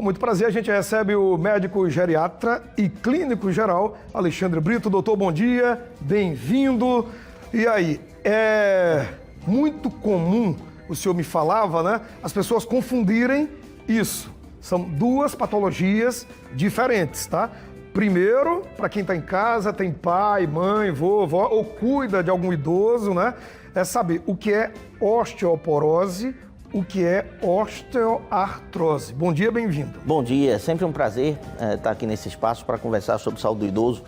Com muito prazer, a gente recebe o médico geriatra e clínico geral, Alexandre Brito. Doutor, bom dia, bem-vindo. E aí, é muito comum, o senhor me falava, né? As pessoas confundirem isso. São duas patologias diferentes, tá? Primeiro, para quem está em casa, tem pai, mãe, vovó, ou cuida de algum idoso, né? É saber o que é osteoporose, o que é osteoartrose. Bom dia, bem-vindo. Bom dia, sempre um prazer estar aqui nesse espaço para conversar sobre saúde do idoso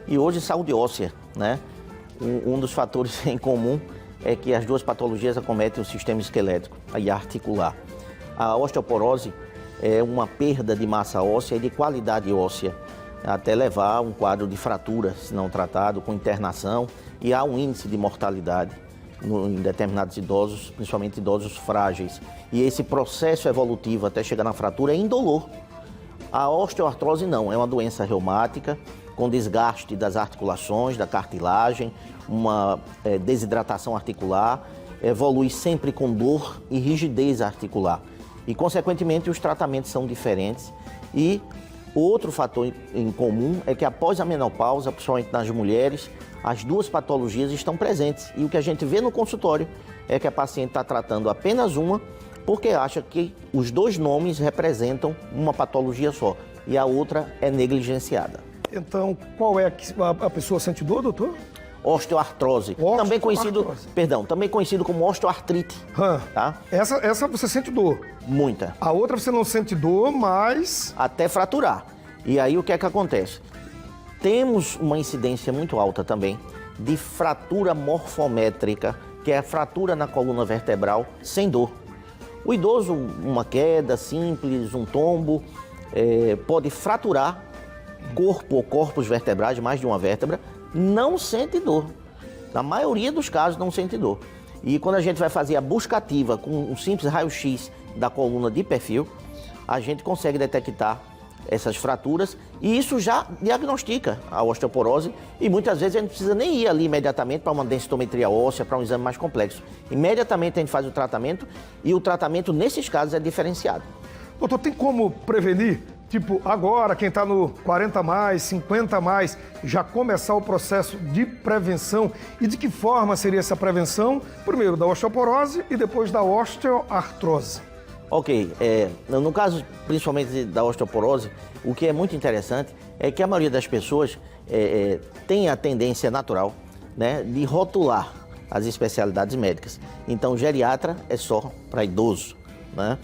e hoje saúde óssea, né? Um dos fatores em comum é que as duas patologias acometem o sistema esquelético e articular. A osteoporose é uma perda de massa óssea e de qualidade óssea, até levar a um quadro de fratura, se não tratado, com internação, e há um índice de mortalidade em determinados idosos, principalmente idosos frágeis. E esse processo evolutivo até chegar na fratura é indolor. A osteoartrose não, é uma doença reumática, com desgaste das articulações, da cartilagem, uma desidratação articular, evolui sempre com dor e rigidez articular. E, consequentemente, os tratamentos são diferentes. E outro fator em comum é que após a menopausa, principalmente nas mulheres, as duas patologias estão presentes. E o que a gente vê no consultório é que a paciente está tratando apenas uma porque acha que os dois nomes representam uma patologia só e a outra é negligenciada. Então, qual é a pessoa sente dor, doutor? Osteoartrose, também conhecido como osteoartrite. Tá? Essa você sente dor? Muita. A outra você não sente dor, mas... Até fraturar. E aí o que é que acontece? Temos uma incidência muito alta também de fratura morfométrica, que é a fratura na coluna vertebral sem dor. O idoso, uma queda simples, um tombo, pode fraturar corpo ou corpos vertebrais, mais de uma vértebra, não sente dor. Na maioria dos casos não sente dor. E quando a gente vai fazer a busca ativa com um simples raio-x da coluna de perfil, a gente consegue detectar essas fraturas e isso já diagnostica a osteoporose e muitas vezes a gente não precisa nem ir ali imediatamente para uma densitometria óssea, para um exame mais complexo. Imediatamente a gente faz o tratamento e o tratamento nesses casos é diferenciado. Doutor, tem como prevenir? Tipo, agora, quem está no 40 mais, 50 mais, já começar o processo de prevenção. E de que forma seria essa prevenção? Primeiro da osteoporose e depois da osteoartrose. Ok, no caso principalmente da osteoporose, o que é muito interessante é que a maioria das pessoas tem a tendência natural, né, de rotular as especialidades médicas. Então, geriatra é só para idoso, né?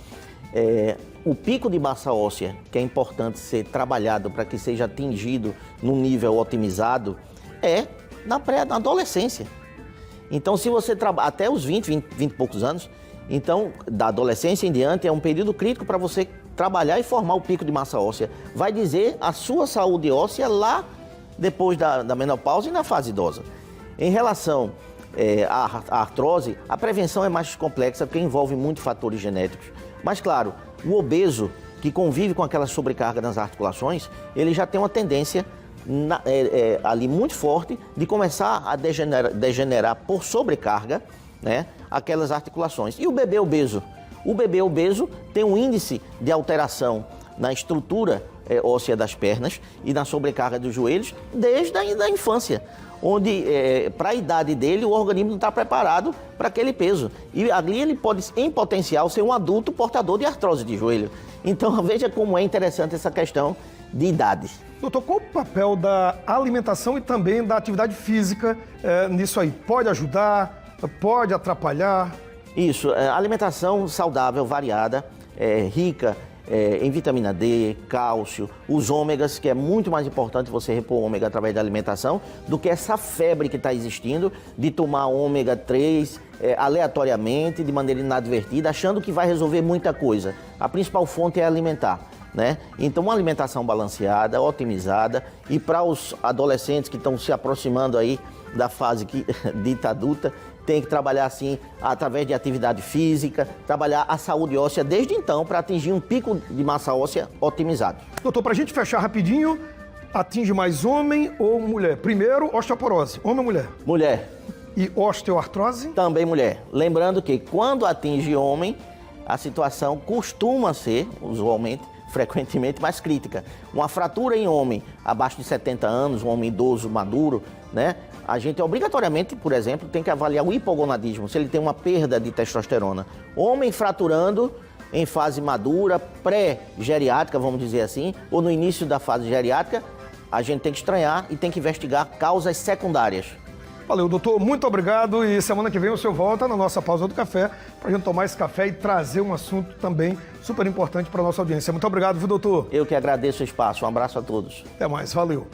O pico de massa óssea, que é importante ser trabalhado para que seja atingido num nível otimizado, é na adolescência. Então, se você trabalha até os 20 e poucos anos, então, da adolescência em diante, é um período crítico para você trabalhar e formar o pico de massa óssea. Vai dizer a sua saúde óssea lá depois da menopausa e na fase idosa. Em relação à artrose, a prevenção é mais complexa porque envolve muitos fatores genéticos. Mas, claro, o obeso que convive com aquela sobrecarga nas articulações, ele já tem uma tendência ali muito forte de começar a degenerar por sobrecarga, né, aquelas articulações. E o bebê obeso? O bebê obeso tem um índice de alteração na estrutura óssea das pernas e na sobrecarga dos joelhos desde a infância, onde para a idade dele o organismo não está preparado para aquele peso. E ali ele pode, em potencial, ser um adulto portador de artrose de joelho. Então veja como é interessante essa questão de idade. Doutor, qual o papel da alimentação e também da atividade física nisso aí? Pode ajudar? Pode atrapalhar? Isso, alimentação saudável, variada, rica em vitamina D, cálcio, os ômegas, que é muito mais importante você repor ômega através da alimentação do que essa febre que está existindo de tomar ômega 3 aleatoriamente, de maneira inadvertida, achando que vai resolver muita coisa. A principal fonte é alimentar, né? Então, uma alimentação balanceada, otimizada, e para os adolescentes que estão se aproximando aí da fase dita adulta, tem que trabalhar assim, através de atividade física, trabalhar a saúde óssea desde então para atingir um pico de massa óssea otimizado. Doutor, para a gente fechar rapidinho, atinge mais homem ou mulher? Primeiro, osteoporose, homem ou mulher? Mulher. E osteoartrose? Também mulher. Lembrando que quando atinge homem, a situação costuma ser, usualmente, frequentemente mais crítica. Uma fratura em homem abaixo de 70 anos, um homem idoso, maduro, né? A gente obrigatoriamente, por exemplo, tem que avaliar o hipogonadismo, se ele tem uma perda de testosterona. Homem fraturando em fase madura, pré-geriátrica, vamos dizer assim, ou no início da fase geriátrica, a gente tem que estranhar e tem que investigar causas secundárias. Valeu, doutor, muito obrigado. E semana que vem o senhor volta na nossa pausa do café para a gente tomar esse café e trazer um assunto também super importante para a nossa audiência. Muito obrigado, viu, doutor? Eu que agradeço o espaço. Um abraço a todos. Até mais, valeu.